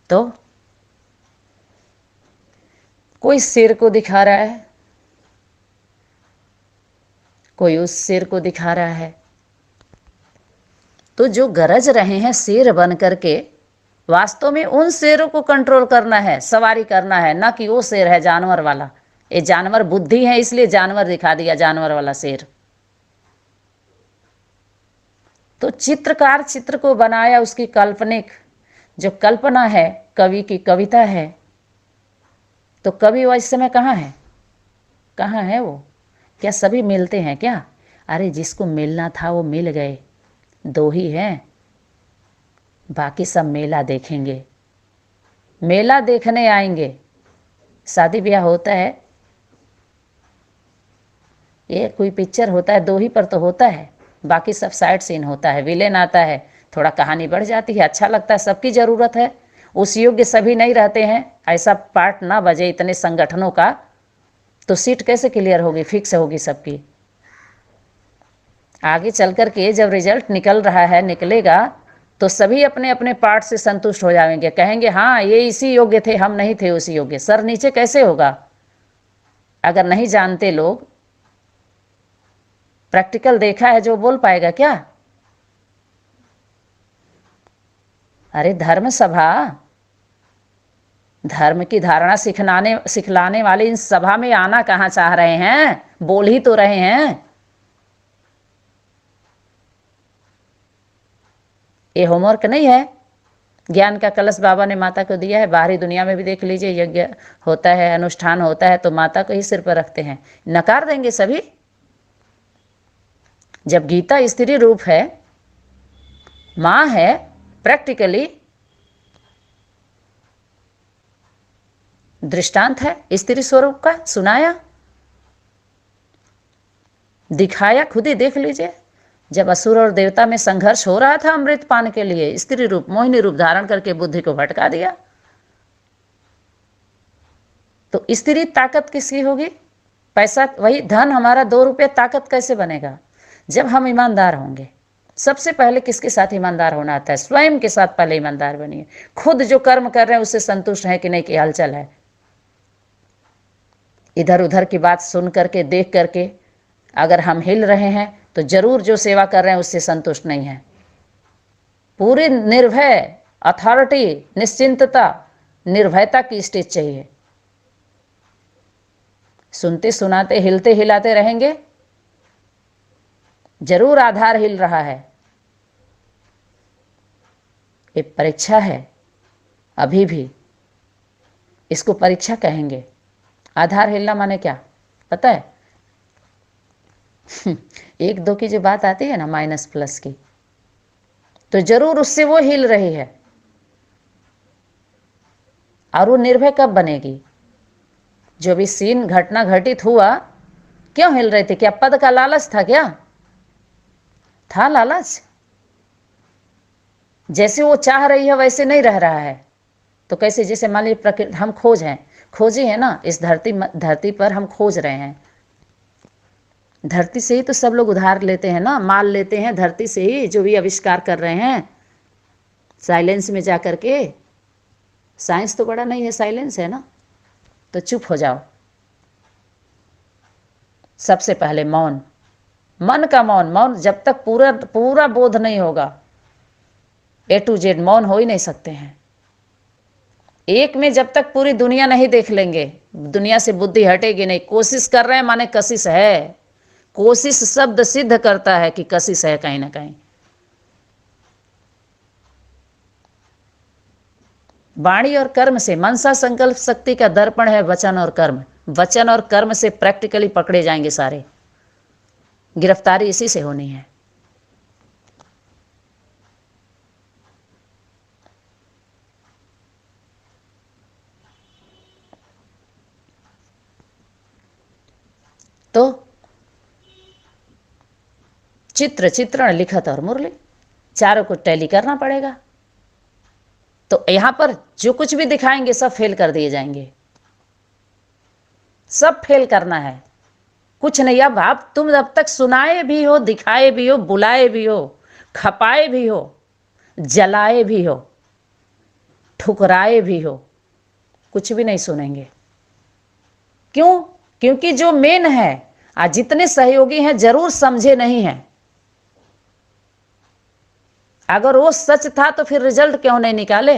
तो कोई सिर को दिखा रहा है, कोई उस सिर को दिखा रहा है। तो जो गरज रहे हैं शेर बन करके, वास्तव में उन शेरों को कंट्रोल करना है, सवारी करना है, ना कि वो शेर है जानवर वाला। ये जानवर बुद्धि है इसलिए जानवर दिखा दिया, जानवर वाला शेर। तो चित्रकार चित्र को बनाया, उसकी काल्पनिक जो कल्पना है, कवि की कविता है। तो कवि वो इस समय कहाँ है? कहाँ है वो? क्या सभी मिलते हैं क्या? अरे जिसको मिलना था वो मिल गए, दो ही हैं, बाकी सब मेला देखेंगे, मेला देखने आएंगे। शादी ब्याह होता है, ये कोई पिक्चर होता है, दो ही पर तो होता है, बाकी सब साइड सीन होता है। विलेन आता है, थोड़ा कहानी बढ़ जाती है, अच्छा लगता है, सबकी ज़रूरत है। उस योग्य सभी नहीं रहते हैं, ऐसा पार्ट ना बजे इतने संगठनों का, तो सीट कैसे क्लियर होगी, फिक्स होगी सबकी। आगे चल कर के जब रिजल्ट निकल रहा है, निकलेगा, तो सभी अपने अपने पार्ट से संतुष्ट हो जाएंगे, कहेंगे हाँ ये इसी योग्य थे, हम नहीं थे उसी योग्य। सर नीचे कैसे होगा अगर नहीं जानते लोग? प्रैक्टिकल देखा है जो बोल पाएगा क्या? अरे धर्म सभा, धर्म की धारणा सिखलाने वाले इन सभा में आना कहाँ चाह रहे हैं? बोल ही तो रहे हैं। ये होमवर्क नहीं है, ज्ञान का कलश बाबा ने माता को दिया है। बाहरी दुनिया में भी देख लीजिए, यज्ञ होता है, अनुष्ठान होता है, तो माता को ही सिर पर रखते हैं। नकार देंगे सभी? जब गीता स्त्री रूप है, माँ है, प्रैक्टिकली दृष्टांत है स्त्री स्वरूप का, सुनाया, दिखाया, खुद ही देख लीजिए। जब असुर और देवता में संघर्ष हो रहा था अमृत पान के लिए, स्त्री रूप, मोहिनी रूप धारण करके बुद्धि को भटका दिया। तो स्त्री ताकत किसकी होगी? पैसा, वही धन हमारा 2 रुपये, ताकत कैसे बनेगा? जब हम ईमानदार होंगे। सबसे पहले किसके साथ ईमानदार होना आता है? स्वयं के साथ पहले ईमानदार बनिए। खुद जो कर्म कर रहे हैं उससे संतुष्ट है कि नहीं, कि हलचल है? इधर उधर की बात सुन करके, देख करके अगर हम हिल रहे हैं तो जरूर जो सेवा कर रहे हैं उससे संतुष्ट नहीं है। पूरी निर्भय, अथॉरिटी, निश्चिंतता, निर्भयता की स्टेज चाहिए। सुनते सुनाते, हिलते हिलाते रहेंगे, जरूर आधार हिल रहा है। ये परीक्षा है, अभी भी इसको परीक्षा कहेंगे। आधार हिलना माने क्या पता है? 1-2 की जो बात आती है ना, माइनस प्लस की, तो जरूर उससे वो हिल रही है। और वो निर्भय कब बनेगी? जो भी सीन घटना घटित हुआ, क्यों हिल रहे थे? क्या पद का लालच था? क्या था लालच? जैसे वो चाह रही है वैसे नहीं रह रहा है, तो कैसे? जैसे मान लीजिए प्रकृति, हम खोजी है ना, इस धरती पर हम खोज रहे हैं। धरती से ही तो सब लोग उधार लेते हैं ना, माल लेते हैं धरती से ही, जो भी आविष्कार कर रहे हैं साइलेंस में जा कर के। साइंस तो बड़ा नहीं है, साइलेंस है ना। तो चुप हो जाओ। सबसे पहले मौन, मन का मौन। मौन जब तक पूरा बोध नहीं होगा, A to Z मौन हो ही नहीं सकते हैं। एक में जब तक पूरी दुनिया नहीं देख लेंगे, दुनिया से बुद्धि हटेगी नहीं। कोशिश कर रहे हैं माने कशिश है। कोशिश शब्द सिद्ध करता है कि कशिश है कहीं ना कहीं। वाणी और कर्म से, मनसा संकल्प शक्ति का दर्पण है वचन और कर्म। वचन और कर्म से प्रैक्टिकली पकड़े जाएंगे सारे। गिरफ्तारी इसी से होनी है। तो चित्रण, लिखत और मुरली, चारों को टैली करना पड़ेगा। तो यहां पर जो कुछ भी दिखाएंगे सब फेल कर दिए जाएंगे। सब फेल करना है, कुछ नहीं। अब आप तुम जब तक सुनाए भी हो, दिखाए भी हो, बुलाए भी हो, खपाए भी हो, जलाए भी हो, ठुकराए भी हो, कुछ भी नहीं सुनेंगे। क्यों? क्योंकि जो मेन है, आज जितने सहयोगी हैं जरूर समझे नहीं हैं। अगर वो सच था तो फिर रिजल्ट क्यों नहीं निकाले?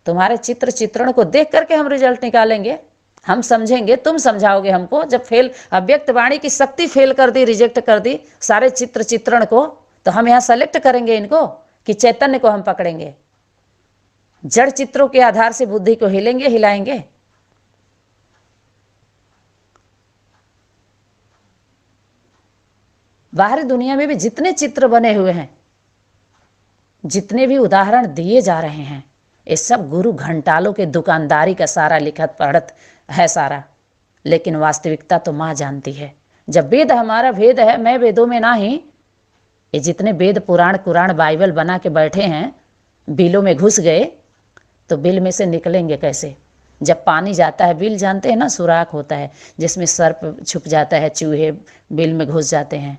तुम्हारे चित्र चित्रण को देख करके हम रिजल्ट निकालेंगे, हम समझेंगे, तुम समझाओगे हमको। जब फेल, अव्यक्त वाणी की शक्ति फेल कर दी, रिजेक्ट कर दी सारे चित्र चित्रण को, तो हम यहाँ सेलेक्ट करेंगे इनको कि चैतन्य को हम पकड़ेंगे? जड़ चित्रों के आधार से बुद्धि को हिलेंगे, हिलाएंगे? बाहरी दुनिया में भी जितने चित्र बने हुए हैं, जितने भी उदाहरण दिए जा रहे हैं, ये सब गुरु घंटालों के दुकानदारी का सारा लिखत पढ़त है सारा। लेकिन वास्तविकता तो माँ जानती है। जब वेद हमारा वेद है, मैं वेदों में ना ही, ये जितने वेद पुराण कुरान बाइबल बना के बैठे हैं, बिलों में घुस गए तो बिल में से निकलेंगे कैसे? जब पानी जाता है, बिल जानते हैं ना, सुराख होता है जिसमें सर्प छुप जाता है, चूहे बिल में घुस जाते हैं।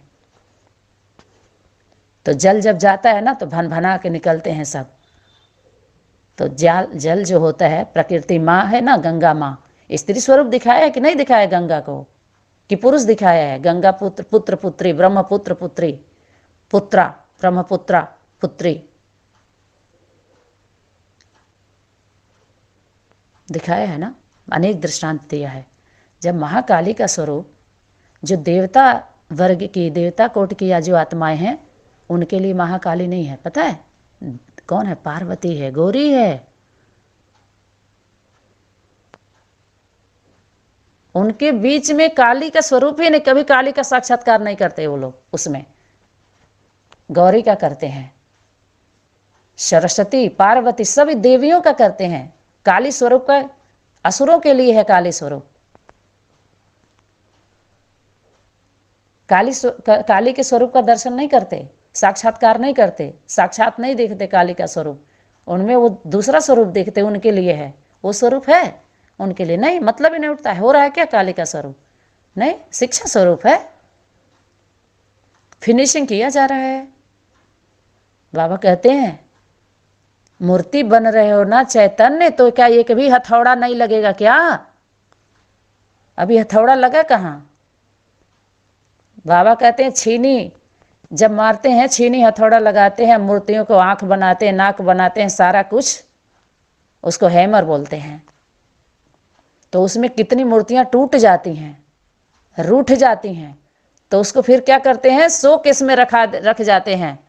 तो जल जब जाता है ना तो भन भना के निकलते हैं सब। तो जल जो होता है, प्रकृति माँ है ना, गंगा माँ, स्त्री स्वरूप दिखाया है कि नहीं दिखाया गंगा को, कि पुरुष दिखाया है? गंगा पुत्र पुत्र पुत्री, ब्रह्मपुत्र पुत्री, पुत्रा ब्रह्मपुत्रा पुत्री दिखाया है ना, अनेक दृष्टांत दिया है। जब महाकाली का स्वरूप जो देवता वर्ग की, देवता कोटि की या जो आत्माएं हैं, उनके लिए महाकाली नहीं है, पता है कौन है? पार्वती है, गौरी है। उनके बीच में काली का स्वरूप ही नहीं, कभी काली का साक्षात्कार नहीं करते वो लोग, उसमें गौरी का करते हैं, सरस्वती पार्वती सभी देवियों का करते हैं। काली स्वरूप का असुरों के लिए है काली स्वरूप। काली के स्वरूप का दर्शन नहीं करते, साक्षात्कार नहीं करते, साक्षात नहीं देखते काली का स्वरूप। उनमें वो दूसरा स्वरूप देखते, उनके लिए है वो स्वरूप है, उनके लिए नहीं। मतलब ही नहीं उठता है, हो रहा है क्या काली का स्वरूप? नहीं, शिक्षा स्वरूप है, फिनिशिंग किया जा रहा है। बाबा कहते हैं मूर्ति बन रहे हो ना चैतन्य, तो क्या एक भी हथौड़ा नहीं लगेगा क्या? अभी हथौड़ा लगा कहाँ? बाबा कहते हैं छीनी जब मारते हैं, छीनी हथौड़ा लगाते हैं, मूर्तियों को आंख बनाते हैं, नाक बनाते हैं, सारा कुछ, उसको हैमर बोलते हैं। तो उसमें कितनी मूर्तियां टूट जाती हैं, रूठ जाती हैं, तो उसको फिर क्या करते हैं? शो केस में रख जाते हैं,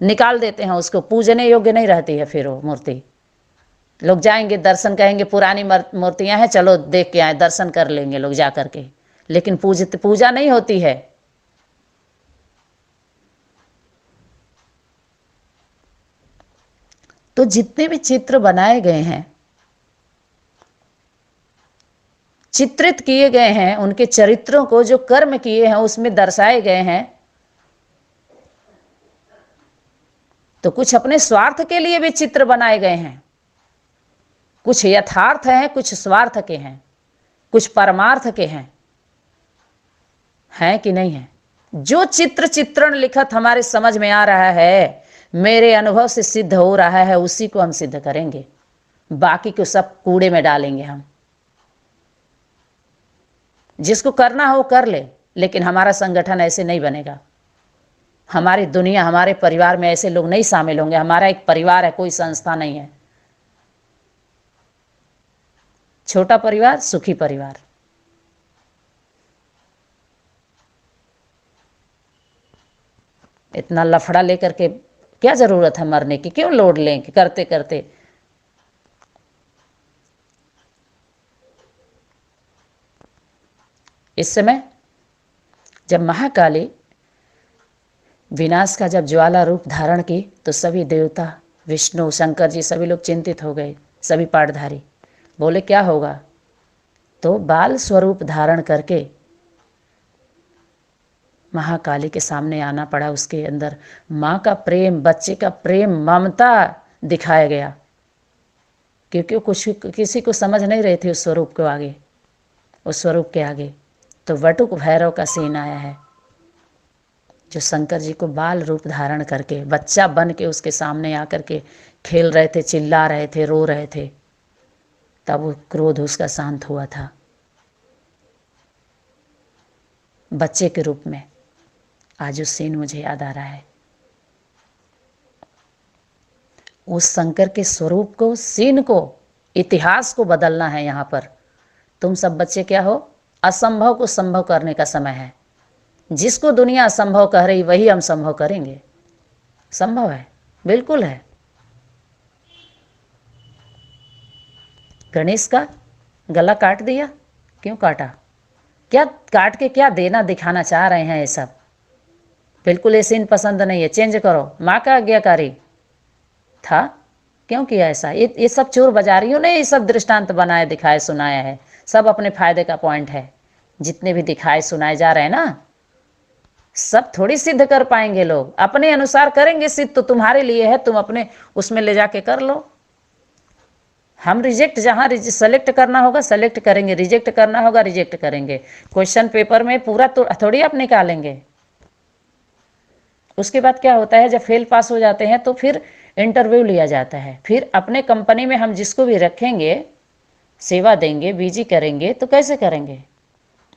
निकाल देते हैं उसको, पूजने योग्य नहीं रहती है फिर वो मूर्ति। लोग जाएंगे, दर्शन कहेंगे पुरानी मूर्तियां हैं, चलो देख के आए, दर्शन कर लेंगे लोग जा करके, लेकिन पूजा नहीं होती है। तो जितने भी चित्र बनाए गए हैं, चित्रित किए गए हैं, उनके चरित्रों को जो कर्म किए हैं उसमें दर्शाए गए हैं, तो कुछ अपने स्वार्थ के लिए भी चित्र बनाए गए हैं, कुछ यथार्थ हैं, कुछ स्वार्थ के हैं, कुछ परमार्थ के हैं कि नहीं है? जो चित्र चित्रण लिखत हमारे समझ में आ रहा है, मेरे अनुभव से सिद्ध हो रहा है, उसी को हम सिद्ध करेंगे, बाकी को सब कूड़े में डालेंगे हम। जिसको करना हो कर ले, लेकिन हमारा संगठन ऐसे नहीं बनेगा, हमारी दुनिया, हमारे परिवार में ऐसे लोग नहीं शामिल होंगे। हमारा एक परिवार है, कोई संस्था नहीं है। छोटा परिवार, सुखी परिवार। इतना लफड़ा लेकर के क्या जरूरत है मरने की? क्यों लोड लें करते करते? इस समय जब महाकाली विनाश का जब ज्वाला रूप धारण की, तो सभी देवता, विष्णु, शंकर जी, सभी लोग चिंतित हो गए, सभी पाठधारी बोले क्या होगा? तो बाल स्वरूप धारण करके महाकाली के सामने आना पड़ा। उसके अंदर माँ का प्रेम, बच्चे का प्रेम, ममता दिखाया गया, क्योंकि कुछ किसी को समझ नहीं रहे थे उस स्वरूप को आगे, उस स्वरूप के आगे। तो वटुक भैरव का सीन आया है, जो शंकर जी को बाल रूप धारण करके, बच्चा बन के उसके सामने आकर के खेल रहे थे, चिल्ला रहे थे, रो रहे थे, तब वो क्रोध उसका शांत हुआ था बच्चे के रूप में। आज उस सीन मुझे याद आ रहा है। उस शंकर के स्वरूप को, सीन को, इतिहास को बदलना है यहाँ पर। तुम सब बच्चे क्या हो? असंभव को संभव करने का समय है। जिसको दुनिया असंभव कह रही वही हम संभव करेंगे। संभव है, बिल्कुल है। गणेश का गला काट दिया, क्यों काटा? क्या काट के क्या देना दिखाना चाह रहे हैं ये सब? बिल्कुल ये सीन पसंद नहीं है, चेंज करो। माँ का आज्ञाकारी था, क्यों किया ऐसा? ये सब चोर बाजारियों ने ये सब दृष्टांत बनाए, दिखाए, सुनाया है। सब अपने फायदे का पॉइंट है। जितने भी दिखाए सुनाए जा रहे हैं ना, सब थोड़ी सिद्ध कर पाएंगे लोग। अपने अनुसार करेंगे सिद्ध तो तुम्हारे लिए है, तुम अपने उसमें ले जाके कर लो। हम रिजेक्ट, जहाँ सेलेक्ट करना होगा सेलेक्ट करेंगे, रिजेक्ट करना होगा रिजेक्ट करेंगे। क्वेश्चन पेपर में पूरा तो थोड़ी आप निकालेंगे। उसके बाद क्या होता है, जब फेल पास हो जाते हैं तो फिर इंटरव्यू लिया जाता है। फिर अपने कंपनी में हम जिसको भी रखेंगे, सेवा देंगे, बीजी करेंगे, तो कैसे करेंगे?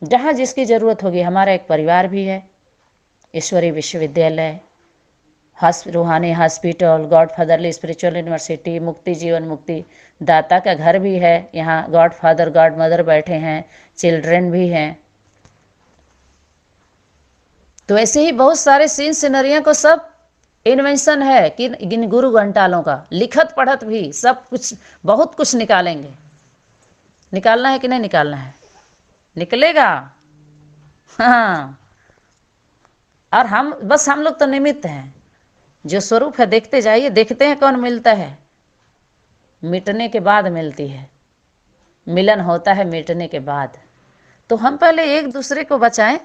जहाँ जिसकी ज़रूरत होगी। हमारा एक परिवार भी है, ईश्वरीय विश्वविद्यालय, रूहानी hospital, God fatherly spiritual university, मुक्ति जीवन मुक्ति दाता का घर भी है। यहाँ गॉड फादर गॉड मदर बैठे हैं, चिल्ड्रेन भी हैं। तो ऐसे ही बहुत सारे सीन सिनरियों को सब इन्वेंशन है कि इन गुरु घंटालों का, लिखत पढ़त भी सब कुछ, बहुत कुछ निकालेंगे। निकालना है कि नहीं निकालना है? निकलेगा। हाँ, और हम लोग तो निमित्त हैं। जो स्वरूप है देखते जाइए, देखते हैं कौन मिलता है। मिटने के बाद मिलती है, मिलन होता है मिटने के बाद। तो हम पहले एक दूसरे को बचाएं,